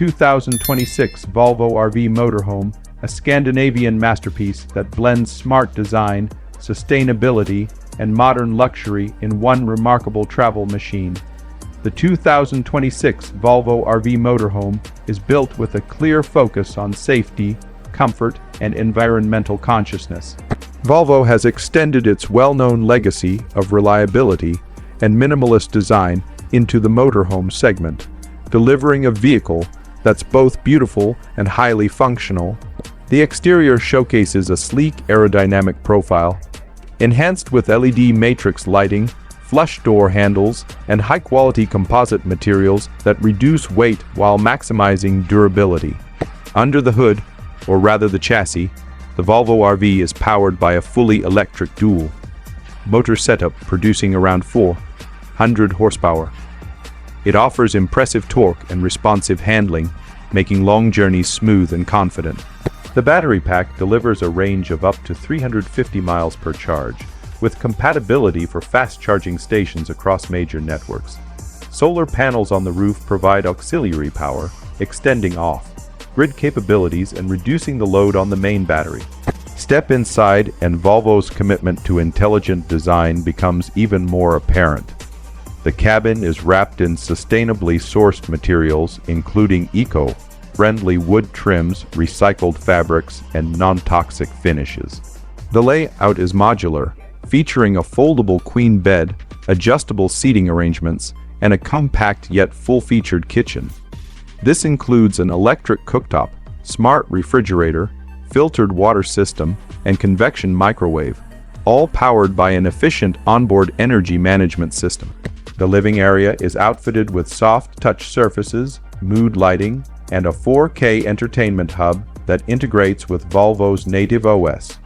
2026 Volvo RV Motorhome, a Scandinavian masterpiece that blends smart design, sustainability, and modern luxury in one remarkable travel machine. The 2026 Volvo RV Motorhome is built with a clear focus on safety, comfort, and environmental consciousness. Volvo has extended its well-known legacy of reliability and minimalist design into the motorhome segment, delivering a vehicle that's both beautiful and highly functional. The exterior showcases a sleek aerodynamic profile, enhanced with LED matrix lighting, flush door handles, and high-quality composite materials that reduce weight while maximizing durability. Under the hood, or rather the chassis, the Volvo RV is powered by a fully electric dual motor setup producing around 400 horsepower. It offers impressive torque and responsive handling, making long journeys smooth and confident. The battery pack delivers a range of up to 350 miles per charge, with compatibility for fast charging stations across major networks. Solar panels on the roof provide auxiliary power, extending off-grid capabilities and reducing the load on the main battery. Step inside and Volvo's commitment to intelligent design becomes even more apparent. The cabin is wrapped in sustainably sourced materials, including eco-friendly wood trims, recycled fabrics, and non-toxic finishes. The layout is modular, featuring a foldable queen bed, adjustable seating arrangements, and a compact yet full-featured kitchen. This includes an electric cooktop, smart refrigerator, filtered water system, and convection microwave, all powered by an efficient onboard energy management system. The living area is outfitted with soft touch surfaces, mood lighting, and a 4K entertainment hub that integrates with Volvo's native OS.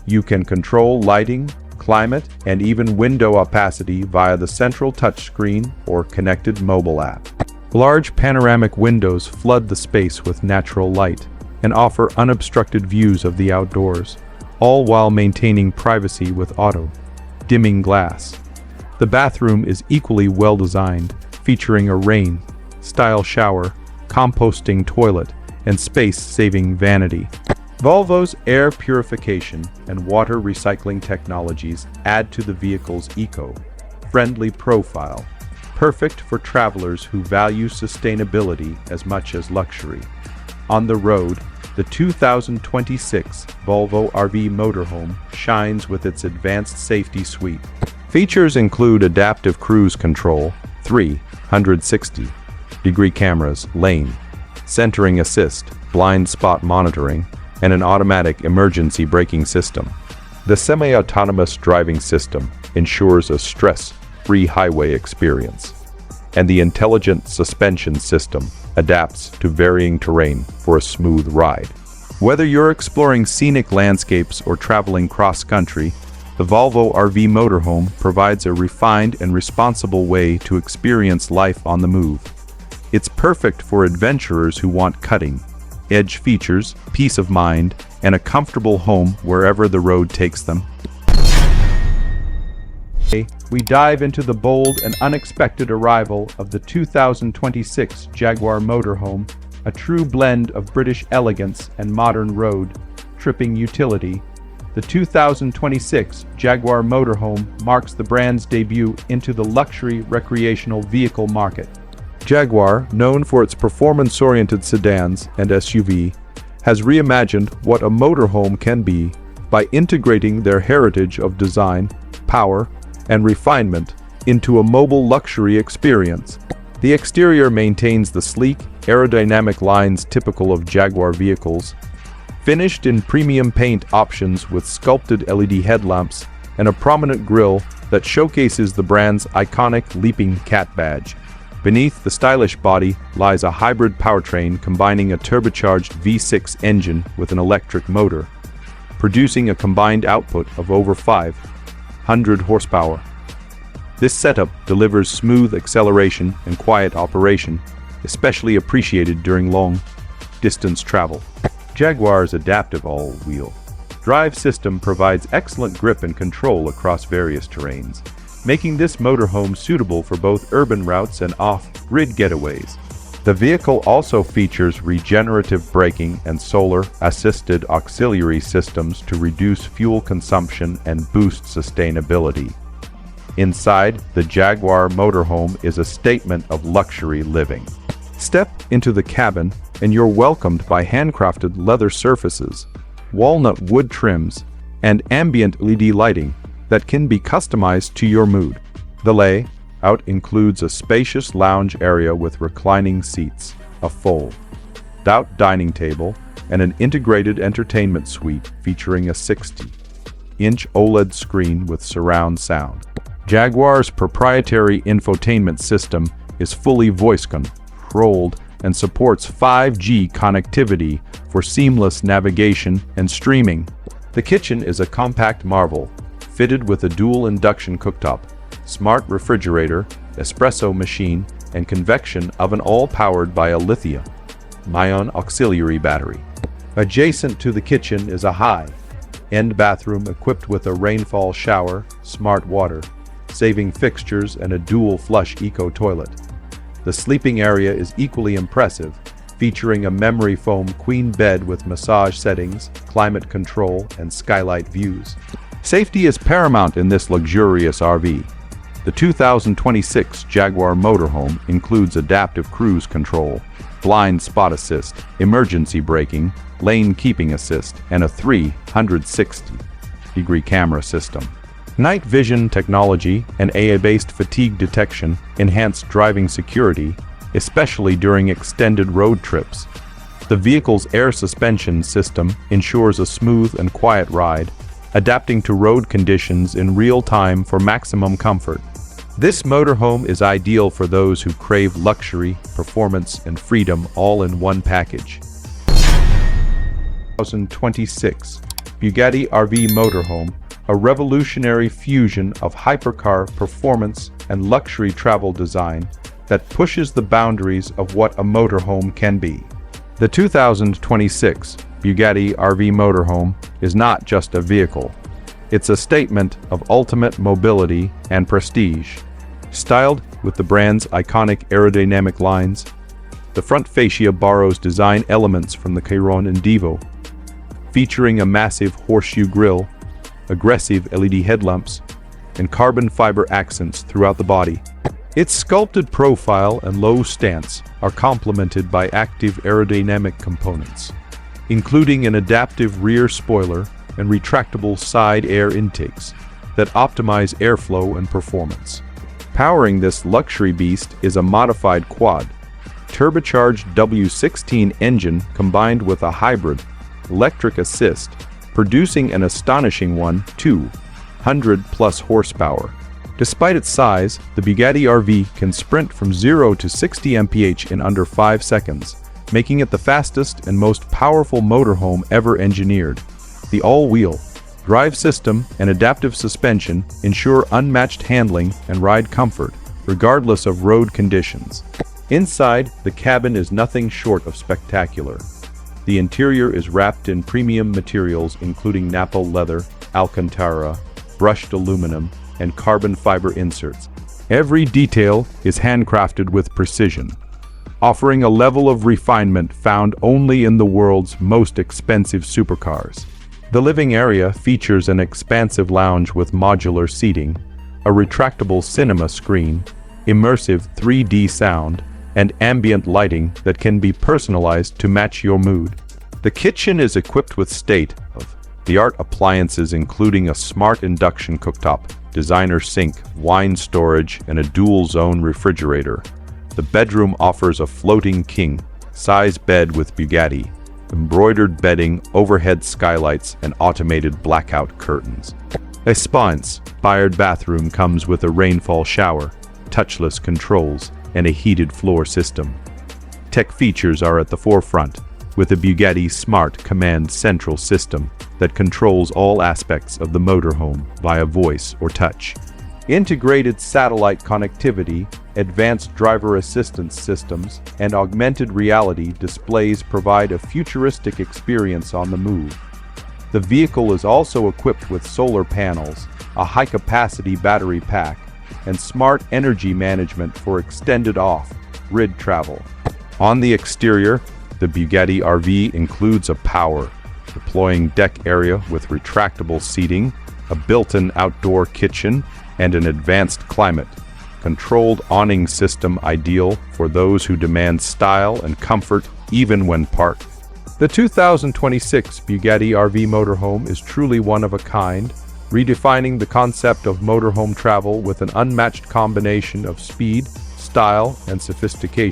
You can control lighting, climate, and even window opacity via the central touchscreen or connected mobile app. Large panoramic windows flood the space with natural light and offer unobstructed views of the outdoors, all while maintaining privacy with auto-dimming glass. The bathroom is equally well designed, featuring a rain-style shower, composting toilet, and space-saving vanity. Volvo's air purification and water recycling technologies add to the vehicle's eco-friendly profile, perfect for travelers who value sustainability as much as luxury. On the road, the 2026 Volvo RV Motorhome shines with its advanced safety suite. Features include adaptive cruise control, 360-degree cameras, lane centering assist, blind spot monitoring, and an automatic emergency braking system. The semi-autonomous driving system ensures a stress-free highway experience, and the intelligent suspension system adapts to varying terrain for a smooth ride. Whether you're exploring scenic landscapes or traveling cross-country, the Volvo RV Motorhome provides a refined and responsible way to experience life on the move. It's perfect for adventurers who want cutting-edge features, peace of mind, and a comfortable home wherever the road takes them. Today, we dive into the bold and unexpected arrival of the 2026 Jaguar Motorhome, a true blend of British elegance and modern road-tripping utility. The 2026 Jaguar Motorhome marks the brand's debut into the luxury recreational vehicle market. Jaguar, known for its performance-oriented sedans and SUV, has reimagined what a motorhome can be by integrating their heritage of design, power, and refinement into a mobile luxury experience. The exterior maintains the sleek, aerodynamic lines typical of Jaguar vehicles, finished in premium paint options with sculpted LED headlamps and a prominent grille that showcases the brand's iconic leaping cat badge. Beneath the stylish body lies a hybrid powertrain combining a turbocharged V6 engine with an electric motor, producing a combined output of over 500 horsepower. This setup delivers smooth acceleration and quiet operation, especially appreciated during long-distance travel. Jaguar's adaptive all-wheel drive system provides excellent grip and control across various terrains, making this motorhome suitable for both urban routes and off-grid getaways. The vehicle also features regenerative braking and solar-assisted auxiliary systems to reduce fuel consumption and boost sustainability. Inside, the Jaguar Motorhome is a statement of luxury living. Step into the cabin and you're welcomed by handcrafted leather surfaces, walnut wood trims, and ambient LED lighting that can be customized to your mood. The layout includes a spacious lounge area with reclining seats, a fold-out dining table, and an integrated entertainment suite featuring a 60-inch OLED screen with surround sound. Jaguar's proprietary infotainment system is fully voice-controlled and supports 5G connectivity for seamless navigation and streaming. The kitchen is a compact marvel, fitted with a dual induction cooktop, smart refrigerator, espresso machine, and convection oven, all powered by a lithium-ion auxiliary battery. Adjacent to the kitchen is a high-end bathroom equipped with a rainfall shower, smart water saving fixtures, and a dual flush eco toilet. The sleeping area is equally impressive, featuring a memory foam queen bed with massage settings, climate control, and skylight views. Safety is paramount in this luxurious RV. The 2026 Jaguar Motorhome includes adaptive cruise control, blind spot assist, emergency braking, lane keeping assist, and a 360-degree camera system. Night vision technology and AI-based fatigue detection enhance driving security, especially during extended road trips. The vehicle's air suspension system ensures a smooth and quiet ride, adapting to road conditions in real time for maximum comfort. This motorhome is ideal for those who crave luxury, performance, and freedom all in one package. 2026 Bugatti RV Motorhome, a revolutionary fusion of hypercar performance and luxury travel design that pushes the boundaries of what a motorhome can be. The 2026 Bugatti RV Motorhome is not just a vehicle. It's a statement of ultimate mobility and prestige. Styled with the brand's iconic aerodynamic lines, the front fascia borrows design elements from the Chiron and Devo, featuring a massive horseshoe grille, aggressive LED headlamps, and carbon fiber accents throughout the body. Its sculpted profile and low stance are complemented by active aerodynamic components, including an adaptive rear spoiler and retractable side air intakes that optimize airflow and performance. Powering this luxury beast is a modified quad, turbocharged W16 engine combined with a hybrid electric assist, producing an astonishing 200+ horsepower. Despite its size, the Bugatti RV can sprint from 0 to 60 mph in under 5 seconds, making it the fastest and most powerful motorhome ever engineered. The all-wheel drive system and adaptive suspension ensure unmatched handling and ride comfort, regardless of road conditions. Inside, the cabin is nothing short of spectacular. The interior is wrapped in premium materials including Nappa leather, Alcantara, brushed aluminum, and carbon fiber inserts. Every detail is handcrafted with precision, offering a level of refinement found only in the world's most expensive supercars. The living area features an expansive lounge with modular seating, a retractable cinema screen, immersive 3D sound, and ambient lighting that can be personalized to match your mood. The kitchen is equipped with state-of-the-art appliances including a smart induction cooktop, designer sink, wine storage, and a dual-zone refrigerator. The bedroom offers a floating king-size bed with Bugatti, embroidered bedding, overhead skylights, and automated blackout curtains. A spa-inspired bathroom comes with a rainfall shower, touchless controls, and a heated floor system. Tech features are at the forefront, with a Bugatti Smart Command Central system that controls all aspects of the motorhome via voice or touch. Integrated satellite connectivity, advanced driver assistance systems, and augmented reality displays provide a futuristic experience on the move. The vehicle is also equipped with solar panels, a high-capacity battery pack, and smart energy management for extended off-grid travel. On the exterior, the Bugatti RV includes a power, deploying deck area with retractable seating, a built-in outdoor kitchen, and an advanced climate-controlled awning system ideal for those who demand style and comfort even when parked. The 2026 Bugatti RV motorhome is truly one of a kind, redefining the concept of motorhome travel with an unmatched combination of speed, style, and sophistication.